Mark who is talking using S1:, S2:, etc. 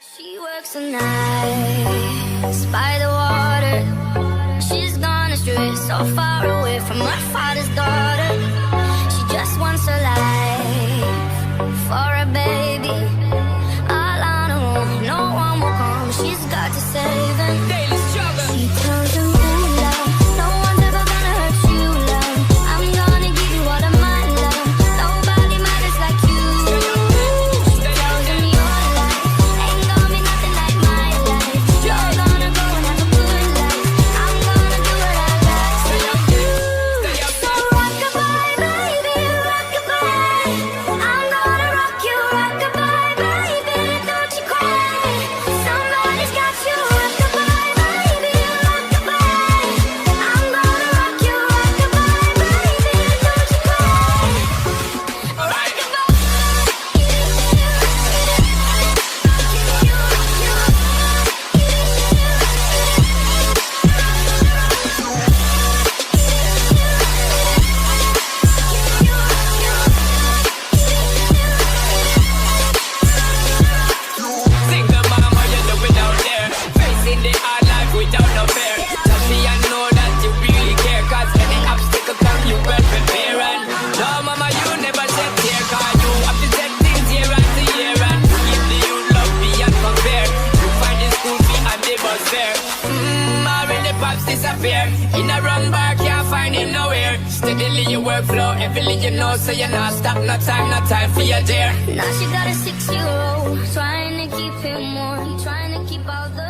S1: She works the nights by the water. She's gone astray, so far away from her father's daughter. She just wants a life for a baby. All on her own, no one will come. She's got to save him. Daily struggle. She tells him, ooh, love, no one's ever gonna hurt you, love. I'm gonna give you all of my love. Nobody matters like you. She tells him your life ain't gonna be nothing like my life. You're gonna go and have a good life. I'm gonna do what I like. So rock-a-bye, baby, rock-a-bye. I'm gonna rock you, rock-a-bye, baby, don't you cry. Somebody's got you, rock-a-bye, baby, rock-a-bye. I'm gonna rock you, rock-a-bye, baby, don't you cry.
S2: Single mom, how you doing out there? Facing the hard life without no fear. Tell me I know that you really care, cause any obstacle come you well prepare. And no mama, you never said tear, cause you have to take things year after year. And give the youth love beyond compare. You find the school fee and the bus fare. Already pops disappear. In a run bar, can't find him nowhere. Steadily your workflow, everything you know, so you're not stop, no time for your dear.
S1: Now she got a 6-year-old, trying to keep him warm, trying to keep all the